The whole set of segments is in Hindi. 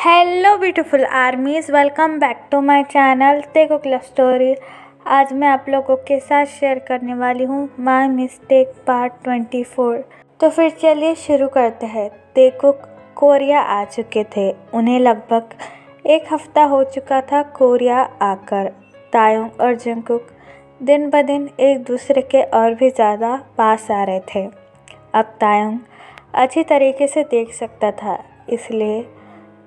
Hello beautiful armies, welcome back to my channel तेकुक लव स्टोरी। आज मैं आप लोगों के साथ शेयर करने वाली हूँ माय मिस्टेक पार्ट 24। तो फिर चलिए शुरू करते हैं। तेकुक कोरिया आ चुके थे। उन्हें लगभग एक हफ्ता हो चुका था कोरिया आकर। तायोंग और जंगकुक दिन ब दिन एक दूसरे के और भी ज़्यादा पास आ रहे थे। अब तायोंग अच्छी तरीके से देख सकता था, इसलिए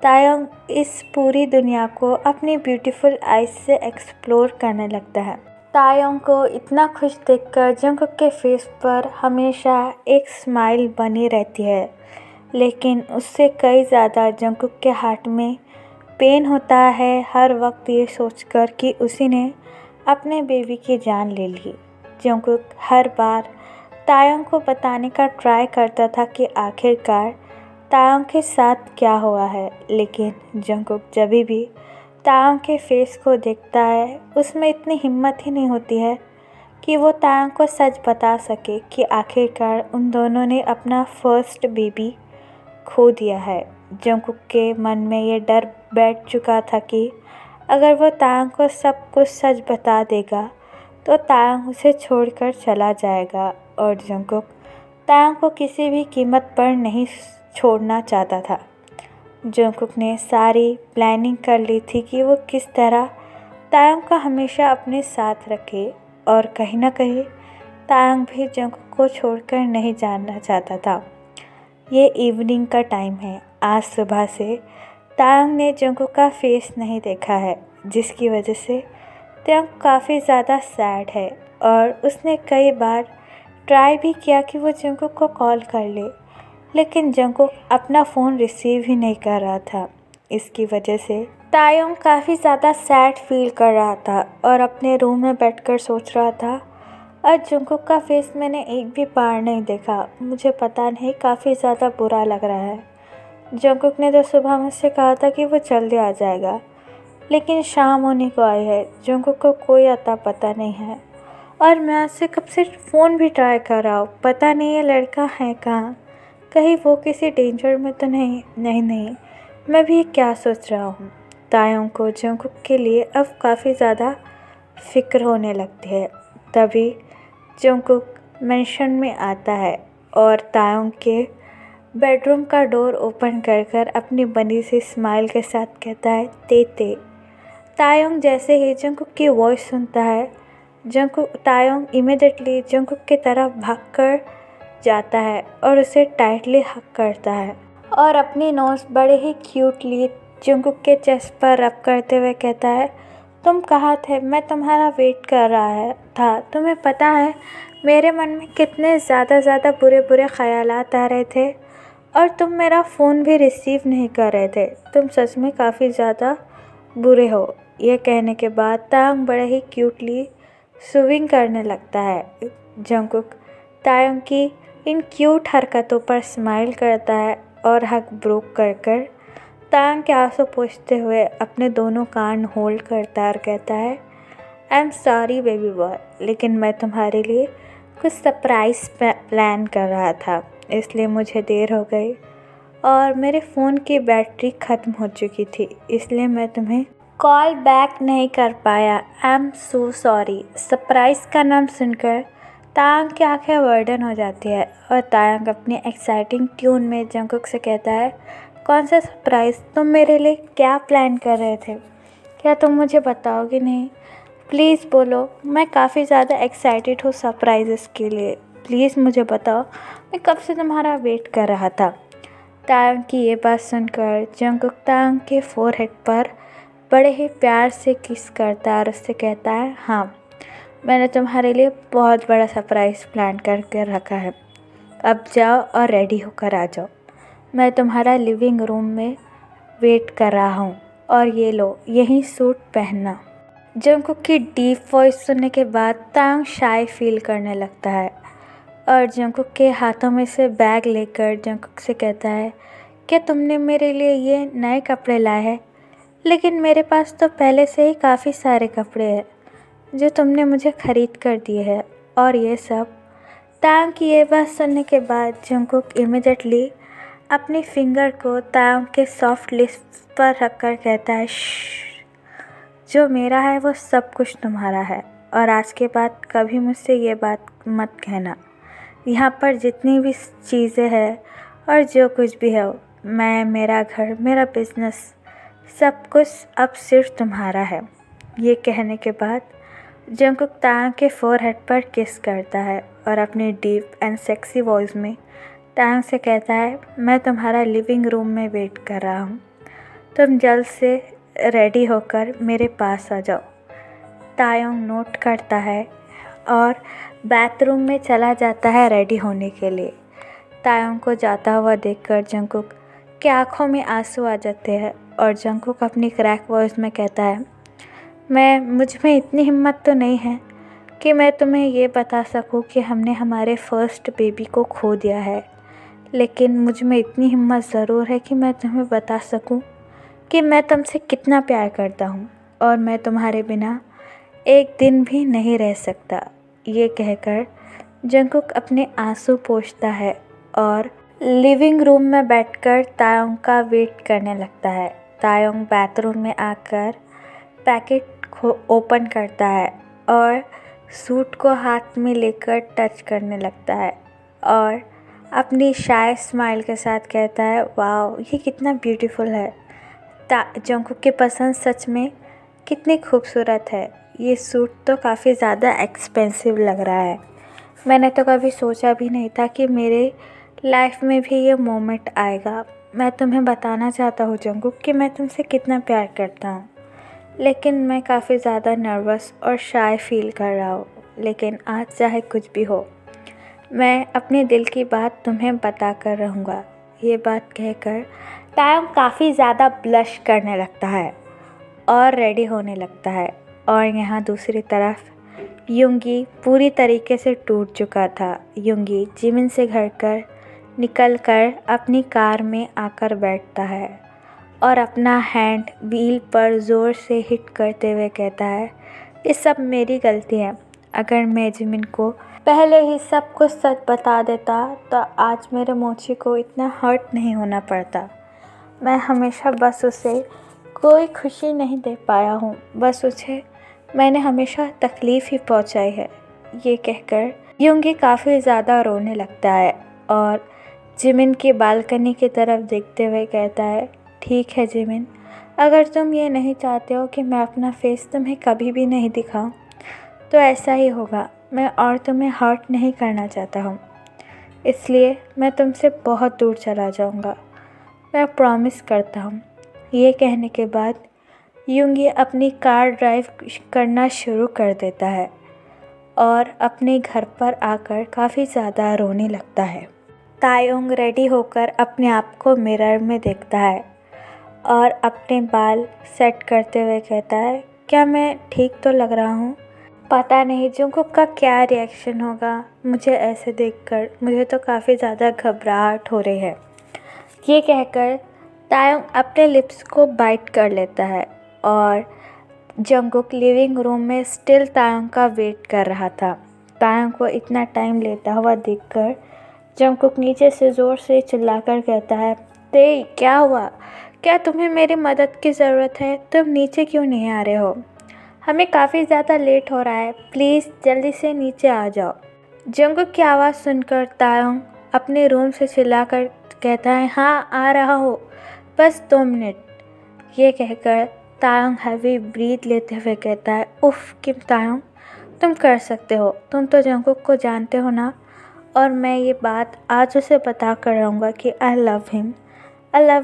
तायोंग इस पूरी दुनिया को अपनी ब्यूटीफुल आइज से एक्सप्लोर करने लगता है। तायोंग को इतना खुश देखकर जंगकुक के फेस पर हमेशा एक स्माइल बनी रहती है, लेकिन उससे कई ज़्यादा जंगकुक के हार्ट में पेन होता है हर वक्त ये सोचकर कि उसी ने अपने बेबी की जान ले ली। जंगकुक हर बार तायोंग को बताने का ट्राई करता था कि आखिरकार तायोंग के साथ क्या हुआ है, लेकिन जंगकुक जब भी तायोंग के फेस को देखता है उसमें इतनी हिम्मत ही नहीं होती है कि वो तायोंग को सच बता सके कि आखिरकार उन दोनों ने अपना फर्स्ट बेबी खो दिया है। जंगकुक के मन में ये डर बैठ चुका था कि अगर वो तायोंग को सब कुछ सच बता देगा तो तायोंग उसे छोड़कर चला जाएगा, और जंगकुक तायोंग को किसी भी कीमत पर नहीं छोड़ना चाहता था। जंगकुक ने सारी प्लानिंग कर ली थी कि वो किस तरह तायोंग का हमेशा अपने साथ रखे, और कहीं ना कहीं तायोंग भी जंगकुक को छोड़कर नहीं जाना चाहता था। ये इवनिंग का टाइम है। आज सुबह से तायोंग ने जंगकुक का फेस नहीं देखा है, जिसकी वजह से तायोंग काफ़ी ज़्यादा सैड है, और उसने कई बार ट्राई भी किया कि वो जंगकुक को कॉल कर ले, लेकिन जंगकुक अपना फ़ोन रिसीव ही नहीं कर रहा था। इसकी वजह से तायोंग काफ़ी ज़्यादा सैड फील कर रहा था और अपने रूम में बैठकर सोच रहा था, आज जंगकुक का फेस मैंने एक भी बार नहीं देखा। मुझे पता नहीं, काफ़ी ज़्यादा बुरा लग रहा है। जंगकुक ने तो सुबह मुझसे कहा था कि वो जल्दी आ जाएगा, लेकिन शाम होने को आई है, जंगकुक को कोई अता पता नहीं है, और मैं आज से कब से फ़ोन भी ट्राई कर रहा हूँ। पता नहीं ये लड़का है कहाँ, कहीं वो किसी डेंजर में तो नहीं। मैं भी क्या सोच रहा हूँ। तायोंग को जंगकुक के लिए अब काफ़ी ज़्यादा फिक्र होने लगती है। तभी जंगकुक मेंशन में आता है और तायोंग के बेडरूम का डोर ओपन कर अपनी बनी सी स्माइल के साथ कहता है, ते। तायोंग जैसे ही जंगकुक की वॉइस सुनता है, तायोंग इमीडिएटली जंगकुक की तरफ भागकर जाता है और उसे टाइटली हग करता है, और अपनी नोज़ बड़े ही क्यूटली जंगकुक के चेस्ट पर रब करते हुए कहता है, तुम कहाँ थे? मैं तुम्हारा वेट कर रहा था। तुम्हें पता है मेरे मन में कितने ज़्यादा बुरे ख़यालात आ रहे थे, और तुम मेरा फ़ोन भी रिसीव नहीं कर रहे थे। तुम सच में काफ़ी ज़्यादा बुरे हो। यह कहने के बाद तायोंग बड़े ही क्यूटली स्विंग करने लगता है। जंगकुक तायोंग की इन क्यूट हरकतों पर स्माइल करता है और हक ब्रोक कर तायोंग के आंसू पोंछते हुए अपने दोनों कान होल्ड करता और कहता है, I am sorry baby boy, लेकिन मैं तुम्हारे लिए कुछ सरप्राइज़ प्लान कर रहा था, इसलिए मुझे देर हो गई, और मेरे फ़ोन की बैटरी ख़त्म हो चुकी थी, इसलिए मैं तुम्हें कॉल बैक नहीं कर पाया। I am so sorry. Surprise का नाम सुनकर तायोंग की आंखें वर्डन हो जाती है, और तायोंग अपनी एक्साइटिंग ट्यून में जंगकुक से कहता है, कौन सा सरप्राइज़? तुम मेरे लिए क्या प्लान कर रहे थे? क्या तुम मुझे बताओगे नहीं? प्लीज़ बोलो, मैं काफ़ी ज़्यादा एक्साइटेड हूँ सरप्राइज़ के लिए। प्लीज़ मुझे बताओ, मैं कब से तुम्हारा वेट कर रहा था। तायोंग की ये बात सुनकर जंगकुक तायोंग के फोरहेड पर बड़े ही प्यार से किस करता है और उससे कहता है, हाँ, मैंने तुम्हारे लिए बहुत बड़ा सरप्राइज़ प्लान करके रखा है। अब जाओ और रेडी होकर आ जाओ। मैं तुम्हारा लिविंग रूम में वेट कर रहा हूँ, और ये लो, यही सूट पहनना। जंगकुक की डीप वॉइस सुनने के बाद तायोंग शाय फील करने लगता है, और जंगकुक के हाथों में से बैग लेकर जंगकुक से कहता है, क्या तुमने मेरे लिए ये नए कपड़े लाए हैं? लेकिन मेरे पास तो पहले से ही काफ़ी सारे कपड़े हैं जो तुमने मुझे ख़रीद कर दिए हैं, और ये सब। तायोंग की ये बात सुनने के बाद जंगकुक इमीडिएटली अपनी फिंगर को तायोंग के सॉफ्ट लिप्स पर रखकर कहता है, श्श, जो मेरा है वो सब कुछ तुम्हारा है और आज के बाद कभी मुझसे ये बात मत कहना। यहाँ पर जितनी भी चीज़ें हैं और जो कुछ भी है, मैं, मेरा घर, मेरा बिजनेस, सब कुछ अब सिर्फ तुम्हारा है। ये कहने के बाद जंगकुक तायोंग के फोरहेड पर किस करता है और अपनी डीप एंड सेक्सी वॉइस में तायोंग से कहता है, मैं तुम्हारा लिविंग रूम में वेट कर रहा हूँ, तुम जल्द से रेडी होकर मेरे पास आ जाओ। तायोंग नोट करता है और बाथरूम में चला जाता है रेडी होने के लिए। तायोंग को जाता हुआ देखकर जंगकुक के आंखों में आंसू आ जाते हैं और जंगकुक अपनी क्रैक वॉइस में कहता है, मुझ में इतनी हिम्मत तो नहीं है कि मैं तुम्हें ये बता सकूं कि हमने हमारे फर्स्ट बेबी को खो दिया है, लेकिन मुझ में इतनी हिम्मत ज़रूर है कि मैं तुम्हें बता सकूं कि मैं तुमसे कितना प्यार करता हूं और मैं तुम्हारे बिना एक दिन भी नहीं रह सकता। ये कहकर जंगकुक अपने आंसू पोंछता है और लिविंग रूम में बैठकर तायोंग का वेट करने लगता है। तायोंग बाथरूम में आकर पैकेट को ओपन करता है और सूट को हाथ में लेकर टच करने लगता है और अपनी शाय स्माइल के साथ कहता है, वाओ, ये कितना ब्यूटीफुल है। जंगकुक की पसंद सच में कितनी खूबसूरत है। ये सूट तो काफ़ी ज़्यादा एक्सपेंसिव लग रहा है। मैंने तो कभी सोचा भी नहीं था कि मेरे लाइफ में भी ये मोमेंट आएगा। मैं तुम्हें बताना चाहता हूँ जंगकुक कि मैं तुमसे कितना प्यार करता हूँ, लेकिन मैं काफ़ी ज़्यादा नर्वस और शाय फील कर रहा हूँ। लेकिन आज चाहे कुछ भी हो, मैं अपने दिल की बात तुम्हें बता कर रहूँगा। ये बात कहकर तायोंग काफ़ी ज़्यादा ब्लश करने लगता है और रेडी होने लगता है। और यहाँ दूसरी तरफ युंगी पूरी तरीके से टूट चुका था। युंगी जिमिन से घर निकल कर अपनी कार में आकर बैठता है और अपना हैंड व्हील पर ज़ोर से हिट करते हुए कहता है, ये सब मेरी गलती है। अगर मैं जिमिन को पहले ही सब कुछ सच बता देता तो आज मेरे मोची को इतना हर्ट नहीं होना पड़ता। मैं हमेशा बस उसे कोई खुशी नहीं दे पाया हूँ, बस उसे मैंने हमेशा तकलीफ़ ही पहुँचाई है। ये कहकर युंगी काफ़ी ज़्यादा रोने लगता है और जिमिन की बालकनी की तरफ देखते हुए कहता है, ठीक है जिमिन, अगर तुम ये नहीं चाहते हो कि मैं अपना फेस तुम्हें कभी भी नहीं दिखाऊं, तो ऐसा ही होगा। मैं और तुम्हें हर्ट नहीं करना चाहता हूँ, इसलिए मैं तुमसे बहुत दूर चला जाऊँगा, मैं प्रॉमिस करता हूँ। ये कहने के बाद युंगी अपनी कार ड्राइव करना शुरू कर देता है और अपने घर पर आकर काफ़ी ज़्यादा रोने लगता है। तायोंग रेडी होकर अपने आप को मिरर में देखता है और अपने बाल सेट करते हुए कहता है, क्या मैं ठीक तो लग रहा हूँ? पता नहीं जंगकुक का क्या रिएक्शन होगा मुझे ऐसे देखकर। मुझे तो काफ़ी ज़्यादा घबराहट हो रही है। ये कहकर तायोंग अपने लिप्स को बाइट कर लेता है और जंगकुक लिविंग रूम में स्टिल तायोंग का वेट कर रहा था। तायोंग को इतना टाइम लेता हुआ देखकर जंगकुक नीचे से ज़ोर से चिल्लाकर कहता है, ते क्या हुआ? क्या तुम्हें मेरी मदद की ज़रूरत है? तुम नीचे क्यों नहीं आ रहे हो? हमें काफ़ी ज़्यादा लेट हो रहा है, प्लीज़ जल्दी से नीचे आ जाओ। जंगकुक की आवाज़ सुनकर तायोंग अपने रूम से चिल्लाकर कहता है, हाँ आ रहा हो, बस 2 मिनट। ये कहकर तायोंग हैवी ब्रीथ लेते हुए कहता है, उफ़ किम तायोंग, तुम कर सकते हो, तुम तो जंगकुक को जानते हो ना, और मैं ये बात आज उसे बता कर रहूँगा कि I love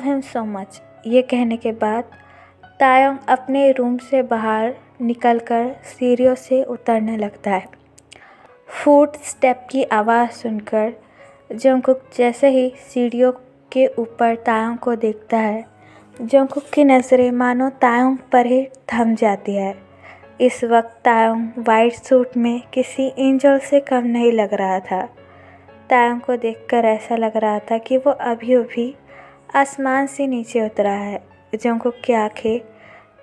him so much. ये कहने के बाद तायोंग अपने रूम से बाहर निकलकर सीढ़ियों से उतरने लगता है। फुट स्टेप की आवाज़ सुनकर जंगकुक जैसे ही सीढ़ियों के ऊपर तायोंग को देखता है, जंगकुक की नज़रें मानो तायोंग पर ही थम जाती है। इस वक्त तायोंग वाइट सूट में किसी एंजल से कम नहीं लग रहा था। तायोंग को देखकर ऐसा लग रहा था कि वो अभी आसमान से नीचे उतरा है। जंगकुक की आंखें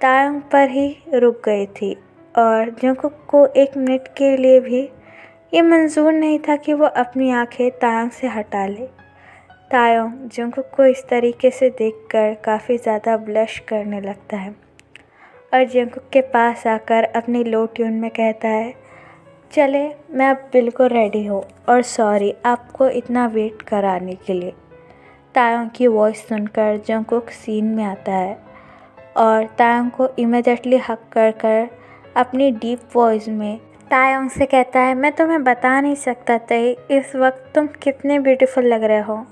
तायोंग पर ही रुक गई थी और जंगकुक को 1 मिनट के लिए भी ये मंजूर नहीं था कि वो अपनी आंखें तायोंग से हटा ले। तायोंग जंगकुक को इस तरीके से देखकर काफ़ी ज़्यादा ब्लश करने लगता है और जंगकुक के पास आकर अपनी लो ट्यून में कहता है, चले मैं अब बिल्कुल रेडी हूँ और सॉरी आपको इतना वेट कराने के लिए। तायोंग की वॉइस सुनकर जंगकुक सीन में आता है और तायोंग को इमीडिएटली हक कर अपनी डीप वॉइस में तायोंग से कहता है, मैं तुम्हें बता नहीं सकता तई इस वक्त तुम कितने ब्यूटीफुल लग रहे हो।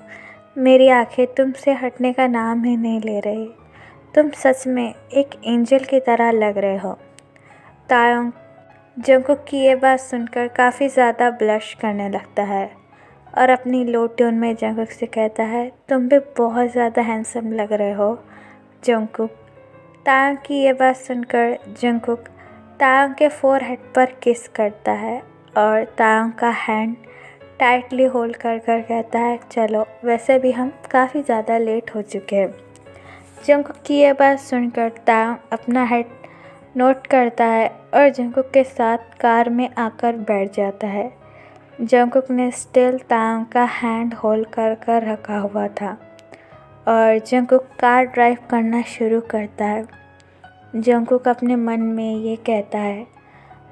मेरी आंखें तुमसे हटने का नाम ही नहीं ले रही। तुम सच में एक एंजल की तरह लग रहे हो। तायोंग जंगकुक की ये बात सुनकर काफ़ी ज़्यादा ब्लश करने लगता है और अपनी लो ट्यून में जंगकुक से कहता है, तुम भी बहुत ज़्यादा हैंडसम लग रहे हो जंगकुक। तायोंग की ये बात सुनकर जंगकुक तायोंग के फोरहेड पर किस करता है और तायोंग का हैंड टाइटली होल्ड कर कहता है, चलो वैसे भी हम काफ़ी ज़्यादा लेट हो चुके हैं। जंगकुक की ये बात सुनकर तायोंग अपना हेड नोट करता है और जंगकुक के साथ कार में आकर बैठ जाता है। जंगकुक ने स्टिल तायोंग का हैंड होल्ड कर रखा हुआ था और जंगकुक कार ड्राइव करना शुरू करता है। जंगकुक अपने मन में ये कहता है,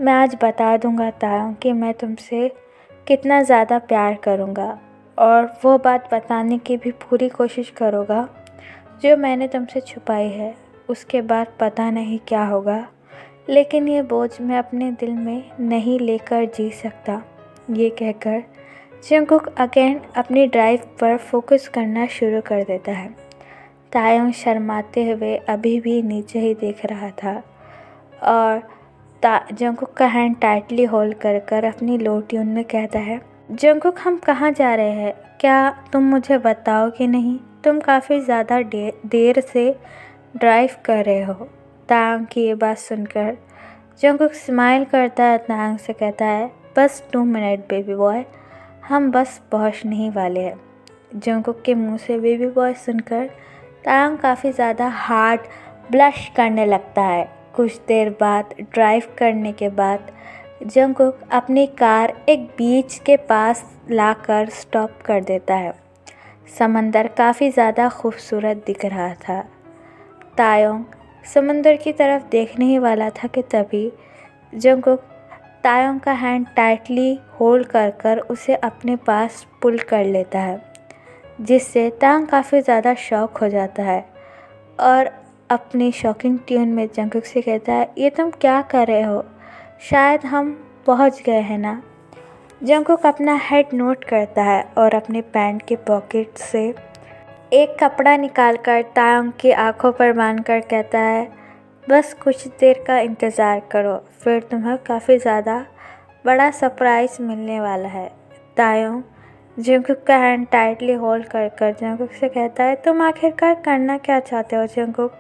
मैं आज बता दूंगा तायोंग कि मैं तुमसे कितना ज़्यादा प्यार करूंगा और वो बात बताने की भी पूरी कोशिश करूँगा जो मैंने तुमसे छुपाई है। उसके बाद पता नहीं क्या होगा, लेकिन ये बोझ मैं अपने दिल में नहीं लेकर जी सकता। ये कहकर जंगकुक अगेन अपनी ड्राइव पर फोकस करना शुरू कर देता है। तायोंग शर्माते हुए अभी भी नीचे ही देख रहा था और जंगकुक का हैंड टाइटली होल्ड कर अपनी लो ट्यून में कहता है, जंगकुक हम कहाँ जा रहे हैं, क्या तुम मुझे बताओ कि नहीं? तुम काफ़ी ज़्यादा देर से ड्राइव कर रहे हो। तायोंग की ये बात सुनकर जंगकुक स्माइल करता है, तायोंग से कहता है, बस 2 मिनट बेबी बॉय, हम बस पहुँचने ही वाले हैं। जंगकुक के मुंह से बेबी बॉय सुनकर तायोंग काफ़ी ज़्यादा हार्ड ब्लश करने लगता है। कुछ देर बाद ड्राइव करने के बाद जंगकुक अपनी कार एक बीच के पास लाकर स्टॉप कर देता है। समंदर काफ़ी ज़्यादा खूबसूरत दिख रहा था। तायोंग समंदर की तरफ देखने ही वाला था कि तभी जंगकुक तायोंग का हैंड टाइटली होल्ड कर उसे अपने पास पुल कर लेता है, जिससे तायोंग काफ़ी ज़्यादा शॉक हो जाता है और अपनी शॉकिंग ट्यून में जंगकुक से कहता है, ये तुम क्या कर रहे हो? शायद हम पहुंच गए हैं ना? जंगकुक अपना हेड नोट करता है और अपने पैंट के पॉकेट से एक कपड़ा निकालकर तायोंग की आंखों पर बांधकर कहता है, बस कुछ देर का इंतज़ार करो, फिर तुम्हें काफ़ी ज़्यादा बड़ा सरप्राइज़ मिलने वाला है। तायोंग जंगकुक का हैंड टाइटली होल्ड कर जंगकुक से कहता है, तुम आखिरकार करना क्या चाहते हो जंगकुक?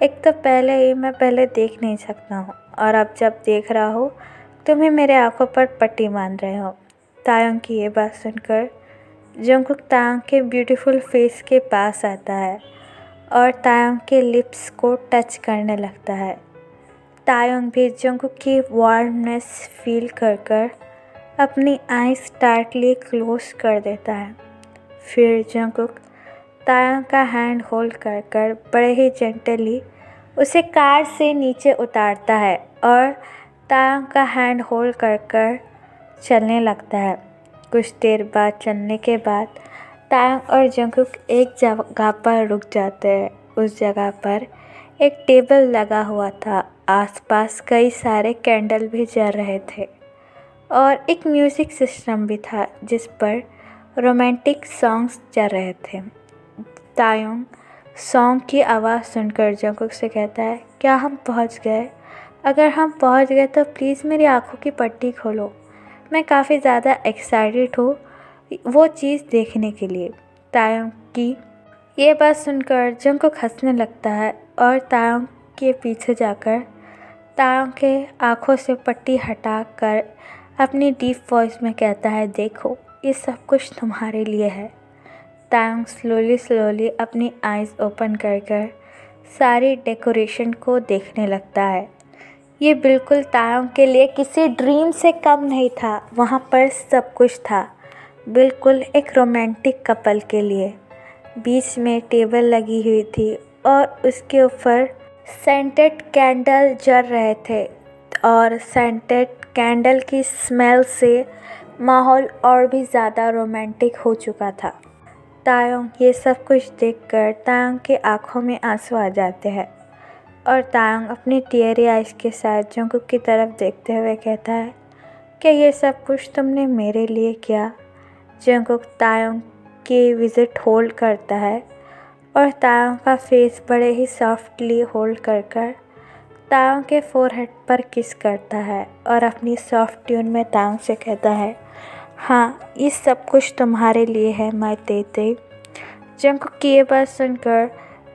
एक तो पहले ही मैं पहले देख नहीं सकता हूँ और अब जब देख रहा हूँ तुम्हें मेरे आंखों पर पट्टी बांध रहे हो। तायोंग की ये बात सुनकर जंगकुक तायोंग के ब्यूटीफुल फेस के पास आता है और तायोंग के लिप्स को टच करने लगता है। तायोंग भी जंगकुक की वार्मनेस फील कर अपनी आइज़ टाइटली क्लोज कर देता है। फिर जंगकुक तायोंग का हैंड होल्ड कर बड़े ही जेंटली उसे कार से नीचे उतारता है और तायोंग का हैंड होल्ड कर चलने लगता है। कुछ देर बाद चलने के बाद तायोंग और जंगकुक एक जगह पर रुक जाते हैं। उस जगह पर एक टेबल लगा हुआ था, आसपास कई सारे कैंडल भी जल रहे थे और एक म्यूज़िक सिस्टम भी था जिस पर रोमांटिक सॉन्ग्स चल रहे थे। तायोंग सॉन्ग की आवाज़ सुनकर जंगकुक से कहता है, क्या हम पहुंच गए? अगर हम पहुंच गए तो प्लीज़ मेरी आंखों की पट्टी खोलो। मैं काफ़ी ज़्यादा एक्साइटेड हूँ वो चीज़ देखने के लिए। तायोंग की ये बात सुनकर जंगकुक हंसने लगता है और तायोंग के पीछे जाकर तायोंग के आँखों से पट्टी हटा कर अपनी डीप वॉइस में कहता है, देखो ये सब कुछ तुम्हारे लिए है। तायोंग स्लोली अपनी आइज़ ओपन कर सारी डेकोरेशन को देखने लगता है। ये बिल्कुल तायोंग के लिए किसी ड्रीम से कम नहीं था। वहाँ पर सब कुछ था, बिल्कुल एक रोमांटिक कपल के लिए। बीच में टेबल लगी हुई थी और उसके ऊपर सेंटेड कैंडल जल रहे थे और सेंटेड कैंडल की स्मेल से माहौल और भी ज़्यादा रोमांटिक हो चुका था। तायोंग ये सब कुछ देखकर तायोंग के आंखों में आंसू आ जाते हैं और तायोंग अपनी टीयरी आइज के साथ जंगकुक की तरफ देखते हुए कहता है कि ये सब कुछ तुमने मेरे लिए किया। जंगकुक तायोंग की विज़िट होल्ड करता है और तायोंग का फेस बड़े ही सॉफ्टली होल्ड कर तायोंग के फोरहेड पर किस करता है और अपनी सॉफ्ट ट्यून में तायोंग से कहता है, हाँ ये सब कुछ तुम्हारे लिए है माय तेते। जंगकुक की ये बात सुनकर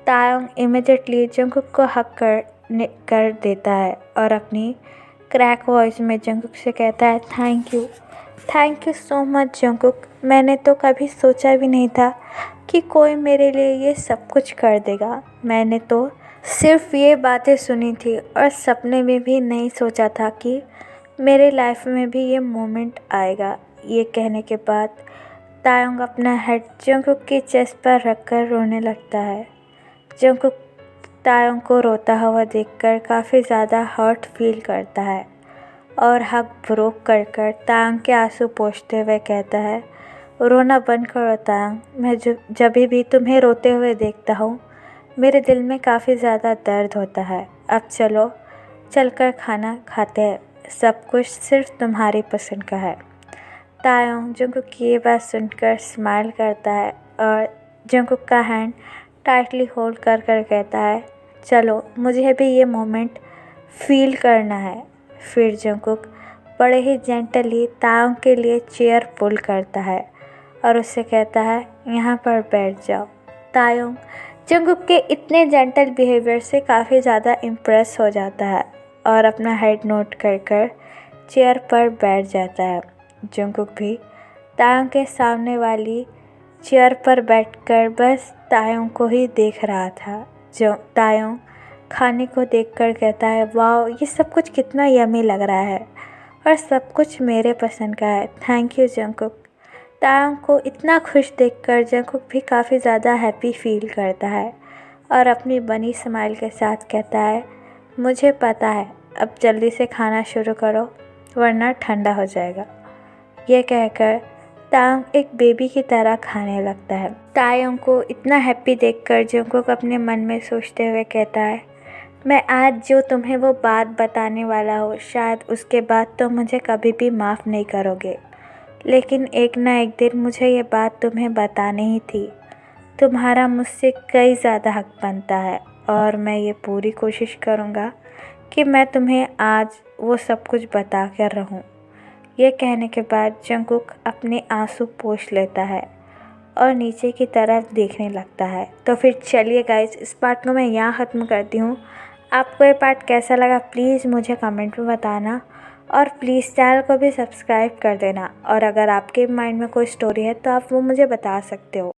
तायोंग इमिडिएटली जंगकुक को हक कर देता है और अपनी क्रैक वॉइस में जंगकुक से कहता है, thank you so much Jungkook. मैंने तो कभी सोचा भी नहीं था कि कोई मेरे लिए ये सब कुछ कर देगा। मैंने तो सिर्फ ये बातें सुनी थी और सपने में भी नहीं सोचा था कि मेरे लाइफ में भी ये मोमेंट आएगा। ये कहने के बाद तायोंग अपना हेड जंगकुक की चेस्ट पर रखकर रोने लगता है। जंगकुक तायोंग को रोता हुआ देखकर काफ़ी ज़्यादा हर्ट फील करता है और हक ब्रोक कर तायोंग के आंसू पोंछते हुए कहता है, रोना बंद करो तायोंग। मैं जब भी तुम्हें रोते हुए देखता हूँ मेरे दिल में काफ़ी ज़्यादा दर्द होता है। अब चलो चलकर खाना खाते हैं, सब कुछ सिर्फ तुम्हारी पसंद का है। तायोंग जंगकुक की ये बात सुनकर स्माइल करता है और जंगकुक का हैंड टाइटली होल्ड कर कहता है, चलो मुझे भी ये मोमेंट फील करना है। फिर जंगकुक बड़े ही जेंटली तायोंग के लिए चेयर पुल करता है और उससे कहता है, यहाँ पर बैठ जाओ। तायोंग जंगकुक के इतने जेंटल बिहेवियर से काफ़ी ज़्यादा इम्प्रेस हो जाता है और अपना हेड नोट कर चेयर पर बैठ जाता है। जंगकुक भी तायोंग के सामने वाली चेयर पर बैठकर बस तायोंग को ही देख रहा था। जो तायोंग खाने को देखकर कहता है, वाह ये सब कुछ कितना यमी लग रहा है और सब कुछ मेरे पसंद का है। Thank you Jungkook. तायोंग को इतना खुश देखकर जंगकुक भी काफ़ी ज़्यादा हैप्पी फील करता है और अपनी बनी स्माइल के साथ कहता है, मुझे पता है, अब जल्दी से खाना शुरू करो वरना ठंडा हो जाएगा। ये कहकर तायोंग एक बेबी की तरह खाने लगता है। तायोंग को इतना हैप्पी देखकर जंगकुक अपने मन में सोचते हुए कहता है, मैं आज जो तुम्हें वो बात बताने वाला हूँ शायद उसके बाद तो मुझे कभी भी माफ़ नहीं करोगे, लेकिन एक ना एक दिन मुझे ये बात तुम्हें बतानी ही थी। तुम्हारा मुझसे कई ज़्यादा हक बनता है और मैं ये पूरी कोशिश करूँगा कि मैं तुम्हें आज वो सब कुछ बता कर रहूँ। ये कहने के बाद जंगकुक अपने आंसू पोंछ लेता है और नीचे की तरफ देखने लगता है। तो फिर चलिए गाइस, इस पार्ट को मैं यहाँ ख़त्म करती हूँ। आपको ये पार्ट कैसा लगा प्लीज़ मुझे कमेंट में बताना और प्लीज़ चैनल को भी सब्सक्राइब कर देना। और अगर आपके माइंड में कोई स्टोरी है तो आप वो मुझे बता सकते हो।